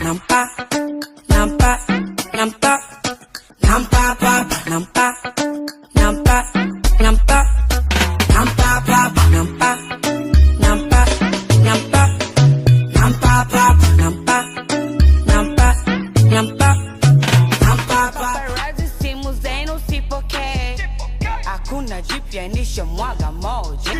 nampa, nampa, nampa, nampa papa, nampa, nampa, nampa, nampa papa, nampa, nampa, nampa, nampa papa, nampa, nampa, nampa, nampa papa. Simu zenu sipokee, hakuna jipya nisha mwaga moja.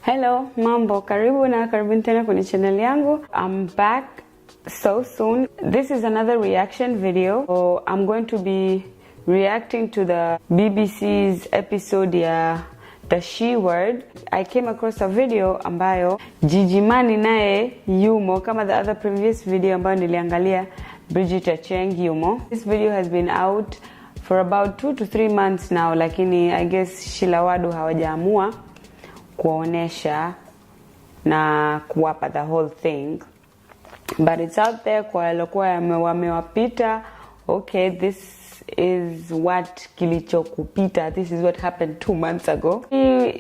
Hello, mambo, karibu na karibuni tena kwenye channel yangu. I'm back so soon. This is another reaction video. So I'm going to be reacting to the BBC's episode ya The She Word. I came across a video ambayo Gigy naye yumo kama the other previous video ambayo niliangalia Bridget Acheng yumo. This video has been out for about 2 to 3 months now, lakini I guess Shilawadu hawajaamua kuonesha na kuwapa the whole thing, but it's out there kwa walikuwa wamewapita. Okay, this is what kilichokupita, this is what happened 2 months ago.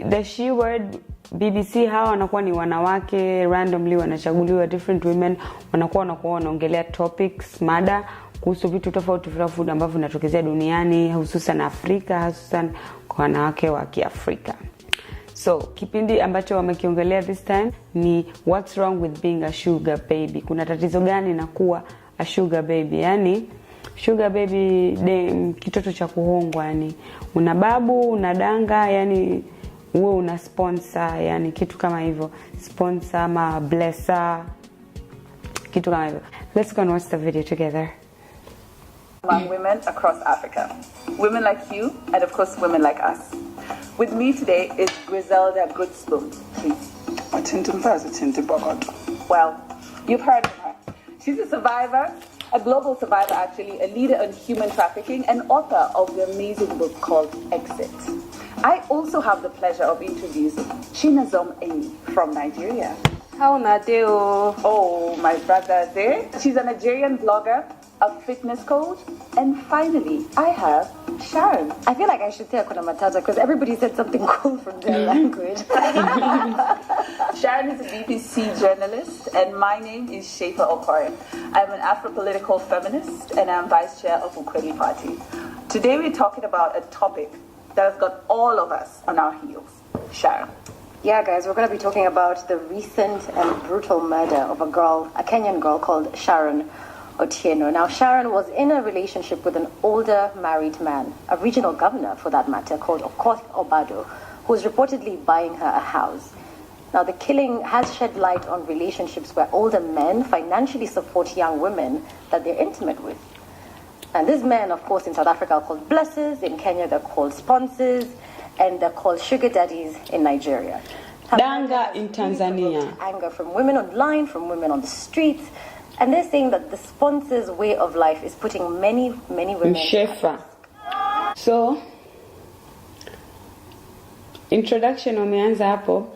The She Word BBC hawa wanakuwa ni wanawake randomly wanachaguliwa, different women wanakuwa wanaongelea topics, mada kuhusu vitu tofauti ambavyo vinatokezea duniani, hususan Afrika, hususan kwa wanawake wa Kiafrika. So, kipindi ambacho wamekiongelea this time ni what's wrong with being a sugar baby. Kuna tatizo gani na kuwa a sugar baby? Yani sugar baby kitoto cha kuhongwa, yani una babu, una danga, yani wewe una sponsor, yani kitu kama hivyo, sponsor ama blesser, kitu kama hivyo. Let's go and watch the video together. Among women across Africa, women like you, and of course women like us. With me today is Griselda Goodspoon, please. Well, you've heard of her. She's a survivor, a global survivor actually, a leader in human trafficking, and author of the amazing book called Exit. I also have the pleasure of introducing Chinazom Eni from Nigeria. How Nadeo? Oh, my brother there. She's a Nigerian blogger, a fitness coach, and finally, I have Sharon. I feel like I should say Hakuna Matata because everybody said something cool from their language. Sharon is a BBC journalist, and my name is Shefa Okoye. I'm an Afro-political feminist, and I'm vice chair of Ukweli Party. Today, we're talking about a topic that has got all of us on our heels. Sharon. Yeah, guys, we're going to be talking about the recent and brutal murder of a Kenyan girl called Sharon Otieno. Now, Sharon was in a relationship with an older married man, a regional governor for that matter, called Okoth Obado, who was reportedly buying her a house. Now, the killing has shed light on relationships where older men financially support young women that they're intimate with. And these men, of course, in South Africa are called blessers, in Kenya they're called sponsors, and they're called sugar daddies in Nigeria. Danga in Tanzania. Anger from women online, from women on the streets. And they're saying that the sponsors' way of life is putting many women Mshefa. So, introduction wameanza hapo.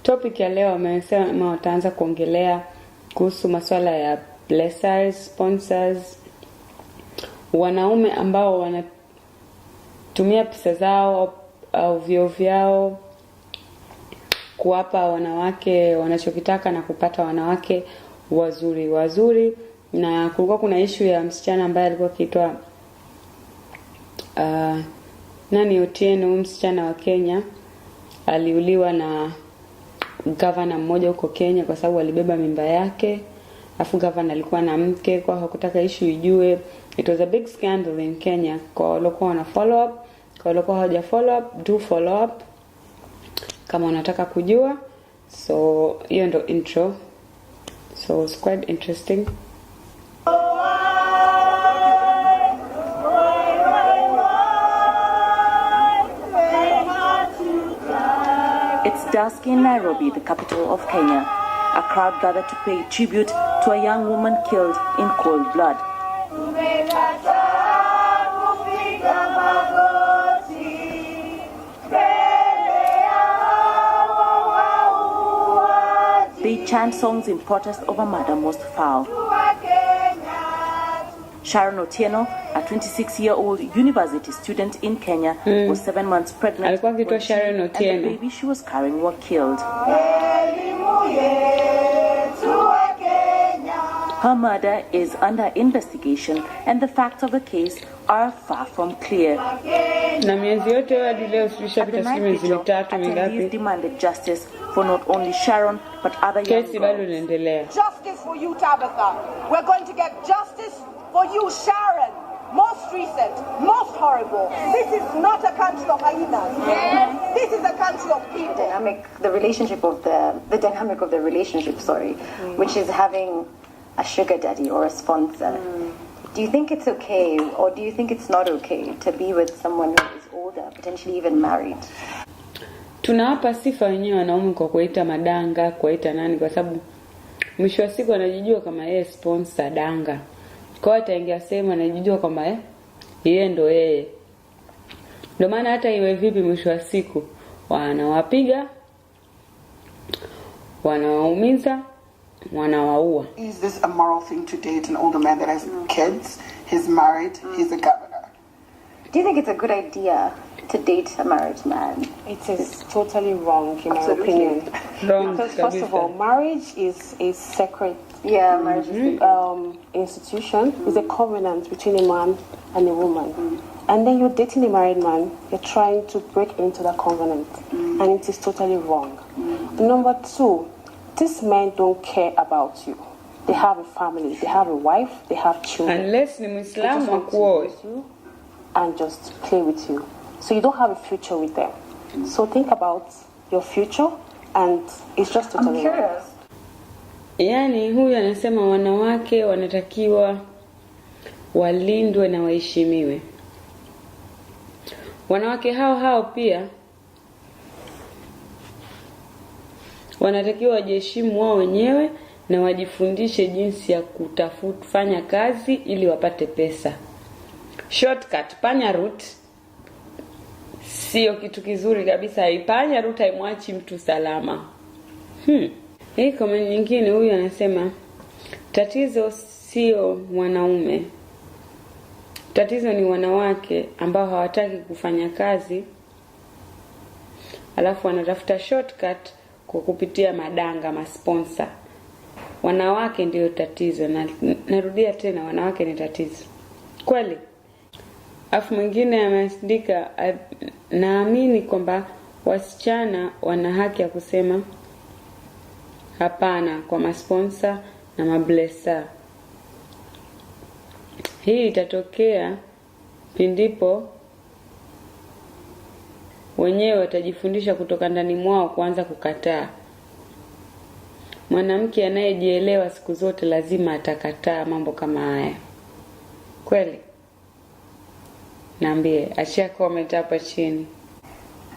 Topic ya leo wamesema wataanza kuongelea kuhusu masuala ya blessers, sponsors, wanaume ambao wanatumia pesa zao au vyo vyao kuwapa wanawake wanachokitaka na kupata wanawake wazuri. Na kulikuwa kuna issue ya msichana ambaye alikuwa akiitwa Otieno, msichana wa Kenya, aliuliwa na governor mmoja huko Kenya kwa sababu alibeba mimba yake. Afu governor alikuwa na mke, kwa hakutaka issue ijue. It was a big scandal in Kenya. Kwa walikuwa wana follow up, kwa walikuwa hawaja follow up, do follow up kama unataka kujua. So hiyo ndo intro. So it's quite interesting. It's dusk in Nairobi, the capital of Kenya. A crowd gathered to pay tribute to a young woman killed in cold blood. They chant songs in protest over murder most foul. Sharon Otieno, at 26-year-old university student in Kenya was 7 months pregnant when she and the baby she was carrying were killed. Her murder is under investigation and the facts of the case are far from clear. Attendees demanded justice for not only Sharon but other young girls. Justice for you, Tabitha. We're going to get justice for you, Sharon. Most recent, most horrible. This is not a country of hyenas. Yes. This is a country of people. The dynamic of the relationship, which is having a sugar daddy or a sponsor. Do you think it's okay, or do you think it's not okay to be with someone who is older, potentially even married? Tunawapa sifa wenyewe wanaume kwa kuita madanga, kuita nani, kwa sababu mwisho wa siku anajijua kama yeye sponsor danga. Kwa hata ingesema anajijua kama yeye ndo yeye. Ndio maana hata iwe vipi mwisho wa siku wanawapiga, wanawaumiza, wanawaua. Is this a moral thing to date an older man that has kids? He's married, he's a governor. Do you think it's a good idea to date a married man? It is totally wrong, in my opinion. Wrong. Because first of all, marriage is a sacred marriage institution. It's a covenant between a man and a woman. And then you're dating a married man, you're trying to break into that covenant. And it is totally wrong. Number two, these men don't care about you. They have a family, they have a wife, they have children. Unless the Muslim with you and just play with you. So you don't have a future with them. So think about your future, and it's just totally wrong. Yani huyu anasema wanawake wanatakiwa walindwe na waheshimiwe. Wanawake hao pia wanatakiwa wajiheshimu wao wenyewe na wajifundishe jinsi ya kufanya kazi ili wapate pesa. Shortcut, panya route sio kitu kizuri kabisa. Ipanya route haimwachi mtu salama. Hii comment nyingine, huyu anasema tatizo sio wanaume. Tatizo ni wanawake ambao hawataki kufanya kazi, alafu wanatafuta shortcut kwa kupitia madanga, masponsor. Wanawake ndio tatizo, na narudia tena, wanawake ni tatizo. Kweli. Afu mwingine ameandika, naamini kwamba wasichana wana haki ya kusema hapana kwa masponsor na mablesa. Hii itatokea pindipo wenyewe watajifundisha kutoka ndani mwao kuanza kukataa. Mwanamke anayejielewa siku zote lazima atakataa mambo kama haya. Kweli? Naambie, achia comment hapa chini.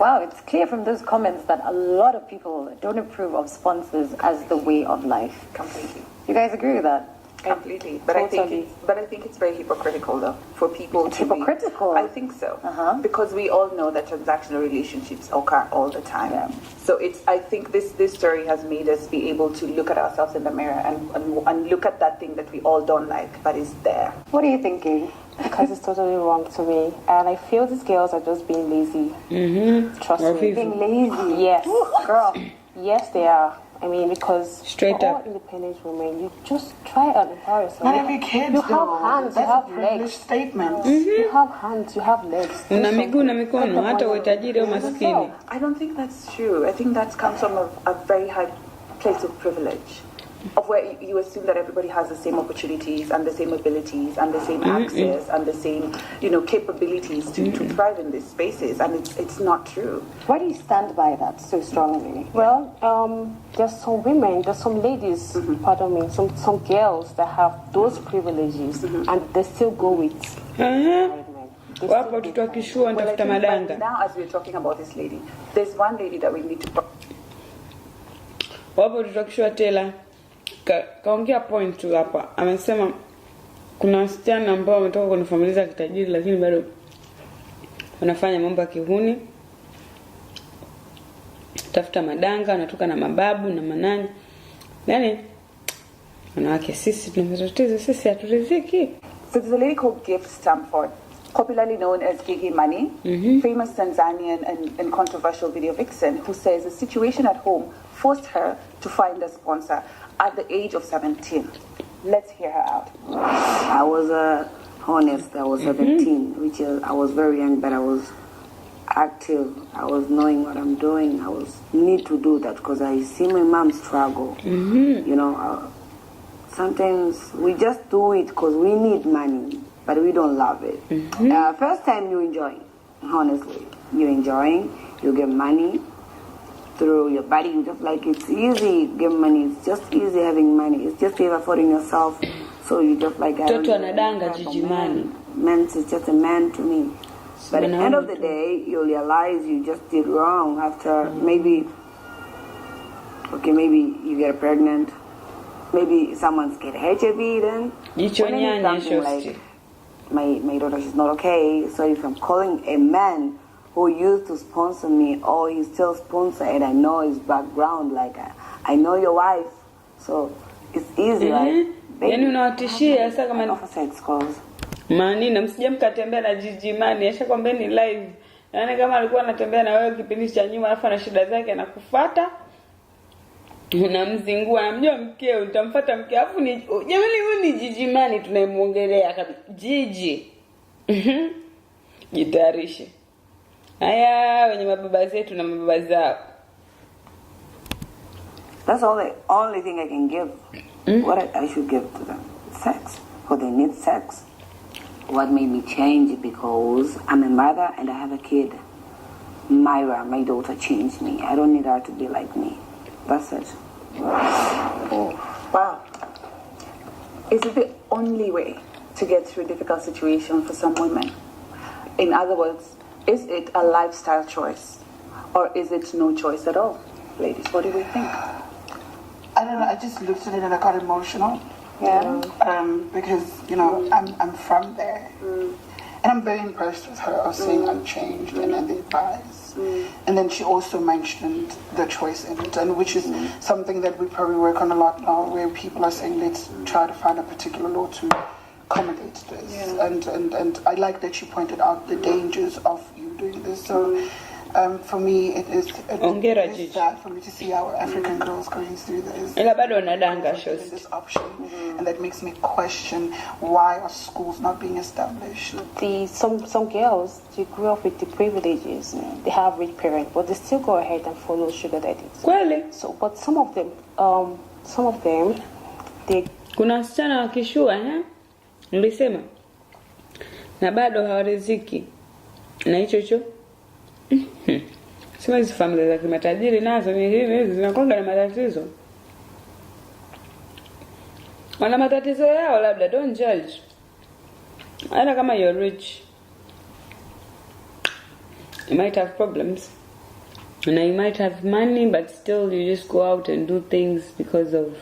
Wow, it's clear from those comments that a lot of people don't approve of sponsors as the way of life. Completely. You guys agree with that? Completely. But totally. I think it's very hypocritical though for people to hypocritical. I think so. Because we all know that transactional relationships occur all the time. Yeah. So I think this story has made us be able to look at ourselves in the mirror and look at that thing that we all don't like but is there. What are you thinking? Because it's totally wrong to me, and I feel these girls are just being lazy. Trust me, being lazy. Yes, girl. Yes, they are. I mean, because straight all up independent women, you just try and empower yourself. Not every kid. You have hands, you have legs. Statement. You have hands, you have legs. Una miguu na mikono hata uwe tajiri au maskini. I don't think that's true. I think that comes from a very high place of privilege, of where you assume that everybody has the same opportunities and the same abilities and the same access and the same, capabilities to thrive in these spaces, and it's not true. Why do you stand by that so strongly? Well, there's some women, there's some ladies, pardon me, some girls that have those privileges and they still go with wapo tutakishua nitafuta madanga. Now as we're talking about this lady, there's one lady that we need to wapo tutakishua tela kaongea point tu hapa. Amesema kuna wasichana ambao wametoka kwenye familia za kitajiri lakini bado wanafanya mambo ya kihuni. Tafuta madanga, wanatoka na mababu na manani. Yaani wanawake sisi tunapotatizo, sisi haturiziki. So there's a lady called Gift Stamford, popularly known as gigymoney, famous Tanzanian and controversial video vixen, who says the situation at home forced her to find a sponsor at the age of 17. Let's hear her out. I was honest. I was 17, which is, I was very young, but I was active. I was knowing what I'm doing. I was need to do that because I see my mom struggle. You know, sometimes we just do it because we need money, but we don't love it. First time you enjoy, honestly, you enjoying, you get money through your body. You just like it's easy, get money. It's just easy having money. It's just affording yourself. So you just like gigymoney. Man is just a man to me. But at the end of the day, you realize you just did wrong after maybe you get pregnant. Maybe someone's get HIV then. Something like my daughter is not okay. So if I'm calling a man who used to sponsor me or he's still sponsor and I know his background, like I know your wife. So it's easy, right? Yani unawatishia sasa kama opposite calls. Mani na msije mkatembea na gigymoney, ashakwambia ni live. Yaani kama alikuwa anatembea na wewe kipindi cha nyuma alafu ana shida zake anakufuata. Unamzingua, namjua mkeo, utamfuata mkeo. Alafu ni jamani huyu ni gigymoney tunayemuongelea kabisa. Gigi. Jitayarishe. Haya wenye mababa zetu na mababa zao. That's the only thing I can give. What I should give to them? Sex. Because they need sex. What made me change? Because I'm a mother and I have a kid. Myra, my daughter, changed me. I don't need her to be like me. That's it. Oh, wow. Is it the only way to get through a difficult situation for some women? In other words, is it a lifestyle choice? Or is it no choice at all? Ladies, what do we think? I don't know, I just looked at it and I got emotional. Yeah. Because, you know, I'm from there. And I'm very impressed with her of saying unchanged and the advice. And then she also mentioned the choice in it, and which is something that we probably work on a lot now, where people are saying, let's try to find a particular law to accommodate this. Yeah. And I like that she pointed out the dangers of you doing this. So for me, it is sad for me to see our African girls going through this. This option, and that makes me question why are schools not being established. Some girls, they grew up with the privileges. They have rich parents, but they still go ahead and follow sugar daddies. Kweli. So, but some of them, they. Kuna wasichana wakishua, nilisema, na bado hawariziki na hicho. Sema hizi familia za kimatajiri nazo ni hivi zinakuwa na matatizo. Wana matatizo yao labda, don't judge. Hata kama you're rich, you might have problems. And you might have money, but still you just go out and do things because of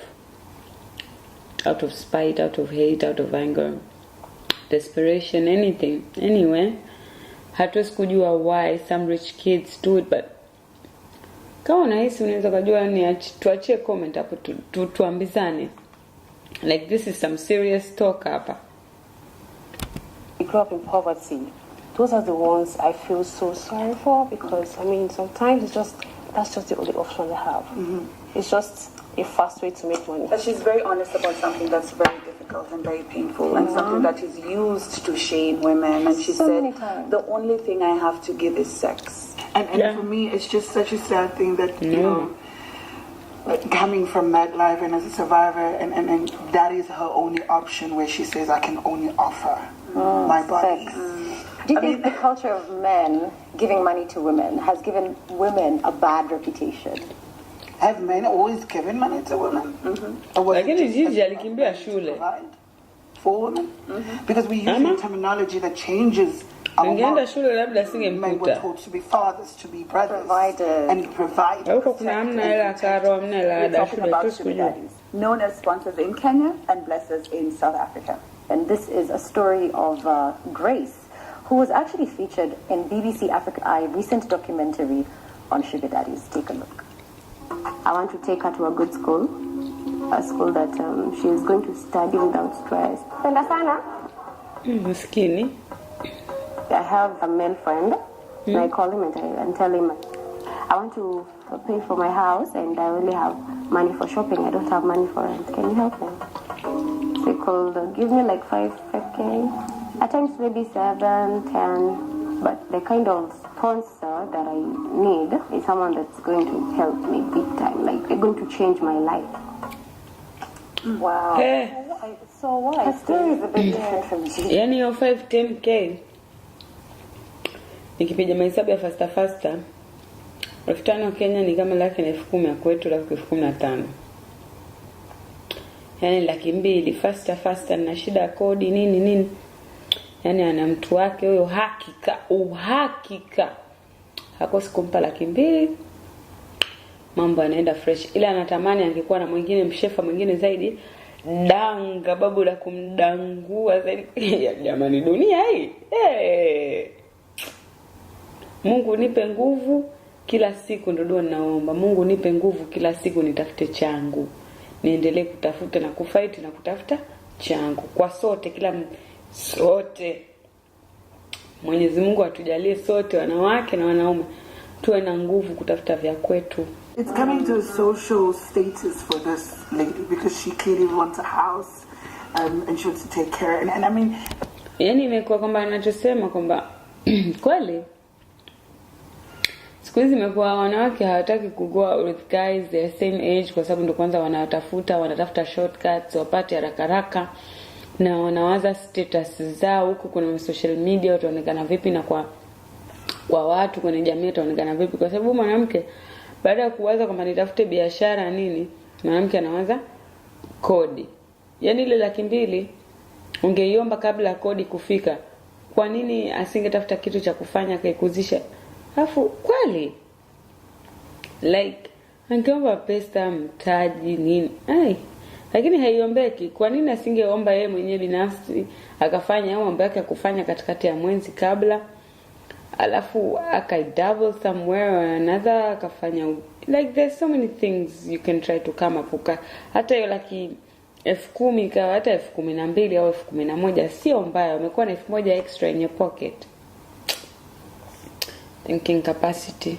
out of spite, out of hate, out of anger, desperation, anything. Anyway, hatuwezi kujua why some rich kids do it, but kama unahisi unaweza kujua ni tuachie comment hapo tuambizane. Like this is some serious talk hapa. They grew up in poverty. Those are the ones I feel so sorry for, because I mean sometimes that's just the only option they have. It's just a fast way to make money. But she's very honest about something that's very difficult and very painful, and something that is used to shame women. And she said, the only thing I have to give is sex. And for me, it's just such a sad thing that, you know, coming from that life and as a survivor, and that is her only option, where she says, I can only offer my body. Do you think the culture of men giving money to women has given women a bad reputation? Have men always given money to women? Lakini Gigy alikimbia shule. For women? Because we use terminology that changes our lives. Men were taught to be fathers, to be brothers, and provide. Known as sponsors in Kenya and blessers in South Africa. And this is a story of Grace, who was actually featured in BBC Africa Eye recent documentary on sugar daddies. Take a look. I want to take her to a good school, a school that she is going to study without stress. Penda sana? Maskini. I have a male friend, and I call him and tell him, I want to pay for my house, and I only have money for shopping. I don't have money for rent. Can you help me? They could give me like 5K, at times maybe 7, 10, but the kind of sponsor that I need is someone that's going to help me big time, like they're going to change my life. Wow. So why? That story is a bit different from Gigy. Yani yo 5-10K. Nikipiga mahesabu ya faster. 5,000 Kenya ni kama 10,000 ya kwetu 15,000. Yani 200,000 faster na shida ya kodi nini. Yani ana mtu wake huyo uhakika. Hakosi kumpa 200,000. Mambo yanaenda fresh. Ila anatamani angekuwa na mwingine mshefa mwingine zaidi. Danga babu la kumdangua zaidi. Jamani dunia hii. Mungu nipe nguvu kila siku, ndo dua naomba. Mungu nipe nguvu kila siku nitafute changu. Niendelee kutafuta na kufight na kutafuta changu. Kwa sote. Mwenyezi Mungu atujalie sote wanawake na wanaume tuwe na nguvu kutafuta vya kwetu. It's coming to a social status for this lady because she clearly wants a house and she wants to take care. And I mean, yani imekuwa kwamba anachosema kwamba kweli siku hizi imekuwa wanawake hawataki kugua with guys their same age kwa sababu ndo kwanza wanatafuta shortcuts wapate haraka na wanawaza status zao huko kuna social media wataonekana vipi na kwa watu kwenye jamii wataonekana vipi kwa sababu mwanamke baada ya kuwaza kwamba nitafute biashara nini mwanamke anawaza kodi. Yani ile 200,000 ungeiomba kabla kodi kufika. Kwa nini asingetafuta kitu cha kufanya kaikuzisha? Alafu kweli like angeomba pesa mtaji nini. Lakini haiombeki. Kwa nini asingeomba yeye mwenyewe binafsi akafanya au mambo yake ya kufanya katikati ya mwezi kabla? Alafu double somewhere or another akafanya like there's so many things you can try to come up. Hata hiyo 10,000 ikawa hata 12,000 au 11,000 sio mbaya. Umekuwa na 1,000 extra in your pocket. Thinking capacity.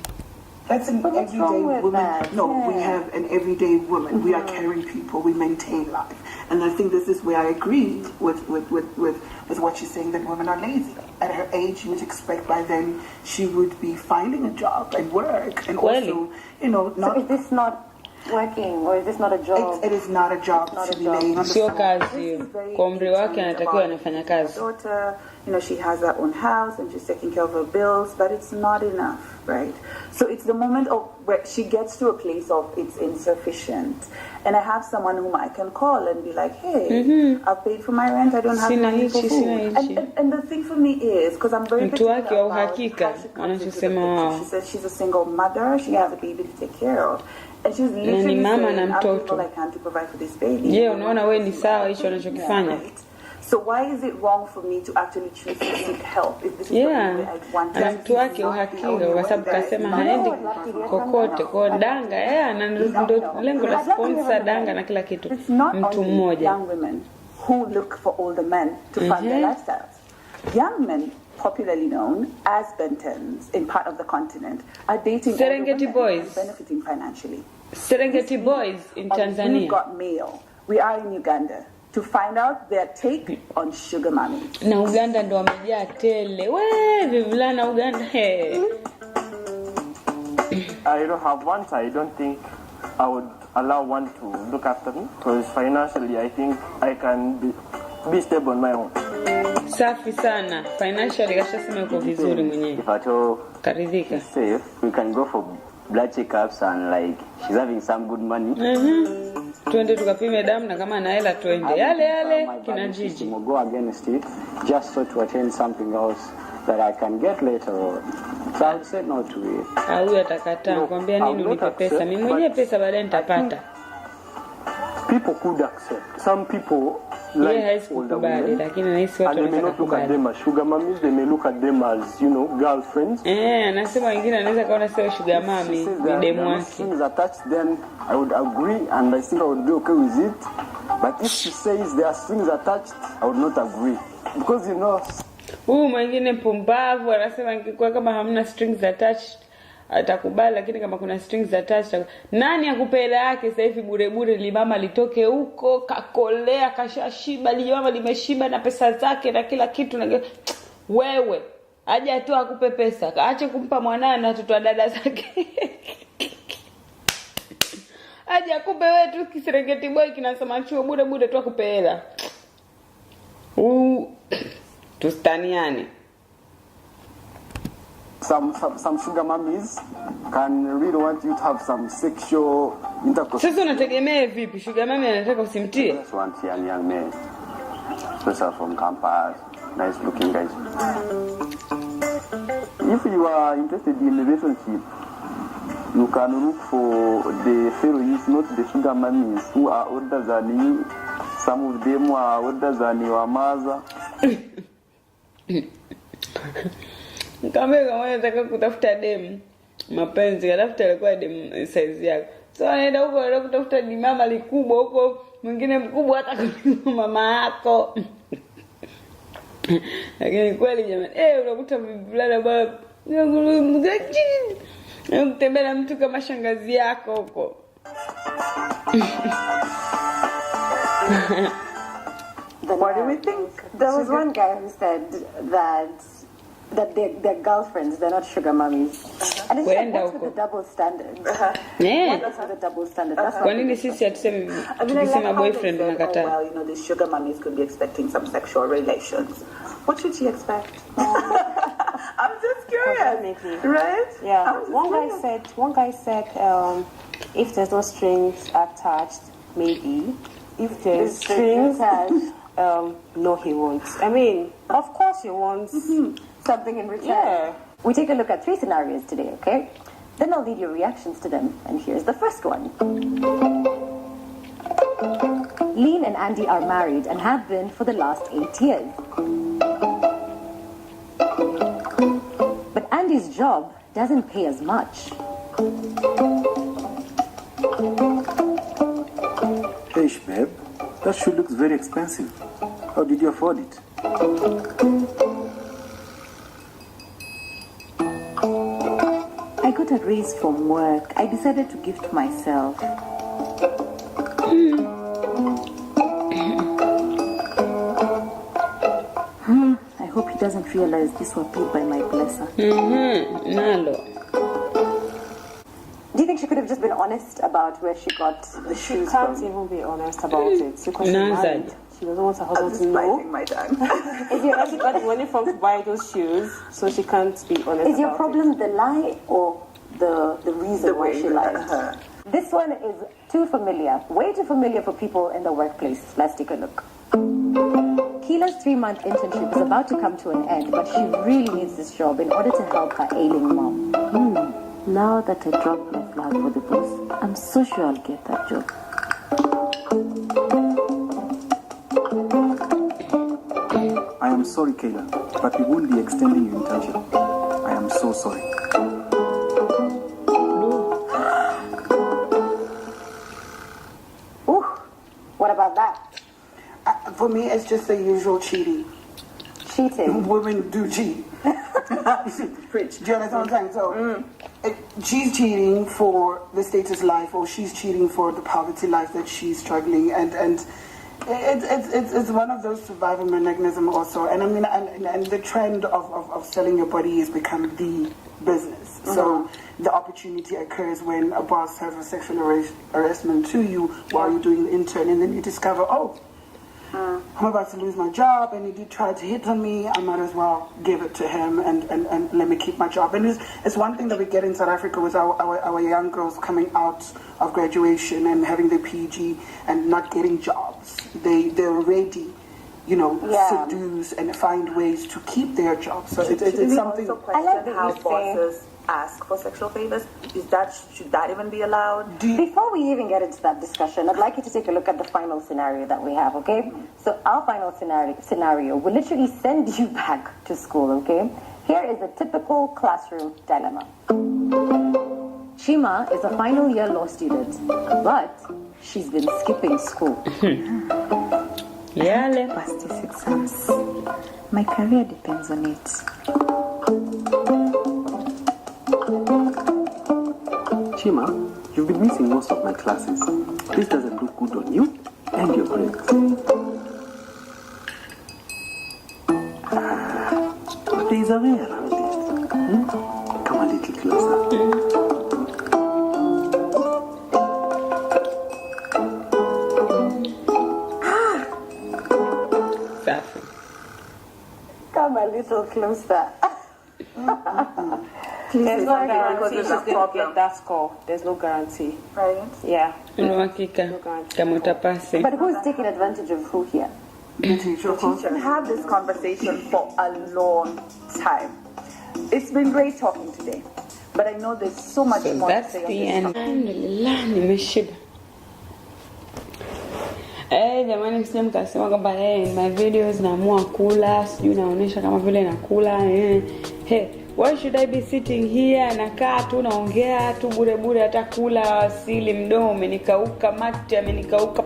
That's an everyday woman. No, we have an everyday woman. We are caring people. We maintain life. And I think this is where I agree with what she's saying, that women are lazy. At her age, you would expect by then she would be finding a job and work. And also, not... So is this not working or is this not a job? It is not a job to be lazy. Sio kazi. Kwa umri wake anatakiwa anafanya kazi. Daughter, she has her own house and she's taking care of her bills, but it's not enough, right? So it's the moment of where she gets to a place of it's insufficient. And I have someone whom I can call and be like, hey, I've paid for my rent, I don't have money for food. And the thing for me is, because I'm very particular about she says she's a single mother, she has a baby to take care of. And she's literally saying, I'm doing all I can to provide for this baby. Unaona wewe ni sawa hicho unachokifanya. So why is it wrong for me to actually choose to seek help? If this is something that I want to mtu wake uhakika kwa sababu kasema haendi kokote kwa danga na ndo lengo la sponsor danga na kila kitu mtu mmoja. Young women who look for older men to fund their lifestyles. Young men, popularly known as Bentons in part of the continent, are dating Serengeti boys and benefiting financially. Serengeti boys in Tanzania. We've got mail. We are in Uganda to find out their take on sugar mummies. Na Uganda ndo wamejaa tele. Vivulana Uganda. I don't have one, so I don't think I would allow one to look after me because financially I think I can be stable on my own. Safi sana. Financially kashasema yuko vizuri mwenyewe. If at all karidhika. Safe, we can go for blood checkups and like she's having some good money. Twende tukapime damu na kama ana hela twende. Yale kina Gigy. We'll go against it just so to attain something else that I can get later on. So I would say no to it. Huyu atakataa kwambia nini unipe pesa. Mimi mwenyewe pesa baadaye nitapata. People could accept. Some people like older women, and they may not look at them as sugar mummies, they may look at them as, girlfriends. Anasema wengine anaweza kaona sio sugar mummy, ni demu wake. Things attached, then I would agree and I think I would be okay with it. But if she says there are strings attached, I would not agree. Because you know. Mwingine pumbavu anasema nikikuwa kama hamna strings attached atakubali, lakini kama kuna strings attached nani akupe hela yake sasa hivi bure bure? Limama litoke huko kakolea kashashiba, limama limeshiba na pesa zake na kila kitu, na wewe aje tu akupe pesa, aache kumpa mwanae na watoto wa dada zake. Aje akupe wewe tu Kiserengeti boy kinasema chuo bure bure tu akupe hela. Tustaniane. Some sugar mummies can really want you to have some sexual intercourse. Sasa unategemea vipi? Sugar mummy anataka usimtie? Just want young men, especially from campus, nice looking guys. If you are interested in a relationship, you can look for the heroines, not the sugar mummies who are older than you. Some of them are older than your mother. Kama unataka kutafuta dem mapenzi, katafuta alikuwa dem size yako. So anaenda huko kutafuta ni mama likubwa huko, mwingine mkubwa hata kuliko mama yako. Lakini kweli jamani, unakuta vivulana bwana, unatembea mtu kama shangazi yako huko. What do we think? There was one guy who said that they're girlfriends, they're not sugar mummies. And it's like, what's with the double standard? Yeah. What's with the double standard? That's Kwa nini sisi hatusemi tukisema boyfriend unakataa? Well, the sugar mummies could be expecting some sexual relations. What should she expect? I'm just curious. Right? Yeah. One guy said if there's no strings attached, maybe. If there's strings attached, no, he won't. I mean, of course he wants something in return. Yeah. We take a look at 3 scenarios today, okay? Then I'll leave your reactions to them. And here's the first one. Lean and Andy are married and have been for the last 8 years. But Andy's job doesn't pay as much. Hey, babe, that shoe looks very expensive. How did you afford it? I got a raise from work. I decided to gift myself. I hope he doesn't realize this was paid by my blesser. Nalo. Do you think she could have just been honest about where she got the shoes from? She can't even be honest about it because she's married. She doesn't want her husband to know. My time. If you actually got money from to buy those shoes, so she can't be honest. Is your problem the lie or the reason why she lied? This one is too familiar, way too familiar for people in the workplace. Let's take a look. Keela's 3-month internship is about to come to an end, but she really needs this job in order to help her ailing mom. Now that I dropped my flag for the boss, I'm so sure I'll get that job. I am sorry, Kayla, but we won't be extending your internship. I am so sorry. Ooh, what about that? For me, it's just the usual cheating. Cheating? Women do cheat. Preach. Do you understand what I'm saying? So, she's cheating for the status life, or she's cheating for the poverty life that she's struggling, and it's one of those survival mechanisms also. And I mean, and the trend of selling your body has become the business. So the opportunity occurs when a boss has a sexual harassment to you while you're doing the intern, and then you discover, I'm about to lose my job, and he did try to hit on me. I might as well give it to him and let me keep my job. And it's one thing that we get in South Africa with our young girls coming out of graduation and having their PG and not getting jobs. They're already, seduce and find ways to keep their jobs. So it's something. I like how bosses ask for sexual favors. Should that even be allowed? Before we even get into that discussion, I'd like you to take a look at the final scenario that we have, okay? So our final scenario will literally send you back to school, okay? Here is a typical classroom dilemma. Shima is a final year law student, but she's been skipping school. Yeah, past 6 exams. My career depends on it. Chima, you've been missing most of my classes. This doesn't look good on you and your grades. There is a way around it. Come a little closer. Come a little closer. There's no guarantee she's going to get that score. There's no guarantee. Right? Yeah. No guarantee. But who's taking advantage of who here? The teacher. We've had this conversation for a long time. It's been great talking today, but I know there's so much more to say on this topic. Alhamdulillah, nimeshiba. Jamani msije mkasema kwamba my videos naamua kula, sijui naonesha kama vile nakula. Hey, why should I be sitting here nakaa tu naongea tu bure bure, hata kula asili mdomo umenikauka, mate amenikauka.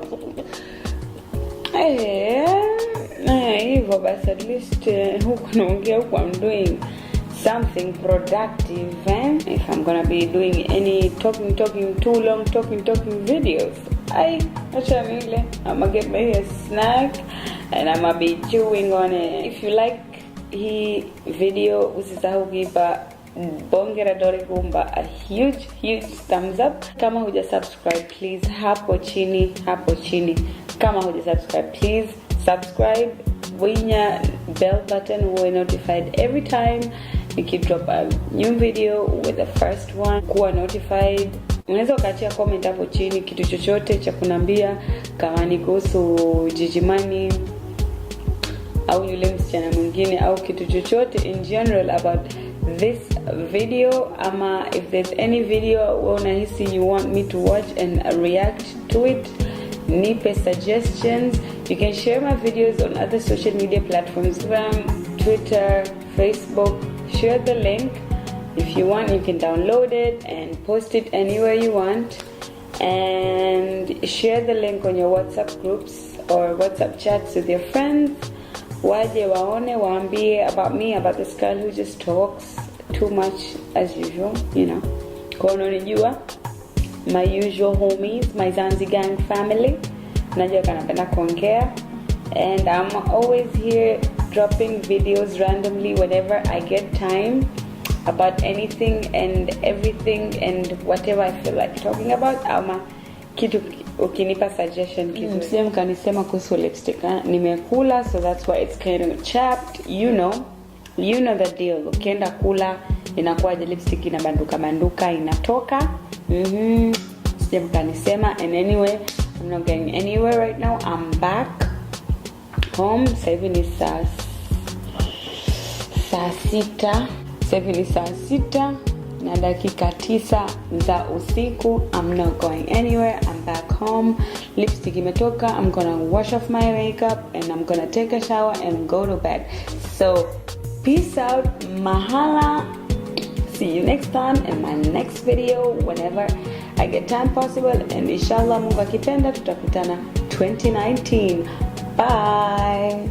Hivyo basi at least huko naongea huko I'm doing something productive, if I'm gonna be doing any talking too long talking videos, I'm gonna get me a snack and I'm gonna be chewing on it. If you like hii video, usisahau kuipa bongera dole kumba a huge thumbs up. Kama huja subscribe, please hapo chini kama huja subscribe, please subscribe, winya bell button uwe notified every time we drop a new video with the first one, kuwa notified. Unaweza ukaachia comment hapo chini kitu chochote cha kunambia, kama ni kuhusu gigymoney au yule msichana mwingine au kitu chochote in general about this video, ama if there's any video unahisi you want me to watch and react to it, nipe suggestions. You can share my videos on other social media platforms, Instagram, Twitter, Facebook. Share the link. If you want, you can download it and post it anywhere you want, and share the link on your WhatsApp groups or WhatsApp chats with your friends. Waje waone, waambie about me, about this girl who just talks too much as usual, Kono nijua, my usual homies, my Zanzi gang family. Najua kanapenda kuongea, and I'm always here dropping videos randomly whenever I get time about anything and everything and whatever I feel like talking about. Ama kitu ukinipa suggestion kitu. Msije mkanisema kuhusu lipstick, nimekula, so that's why it's kind of chapped. You know the deal. Ukienda kula inakuwaje, lipstick inabanduka inatoka. Msije mkanisema. And anyway, I'm not going anywhere right now. I'm back home. Sasa hivi ni saa 6. Sasa hivi ni saa 6 na dakika 9 za usiku. I'm not going anywhere. I'm back home. Lipstick imetoka. I'm gonna wash off my makeup and I'm gonna take a shower and go to bed. So peace out. Mahala. See you next time in my next video whenever I get time possible, and inshallah Mungu akipenda tutakutana 2019. Bye.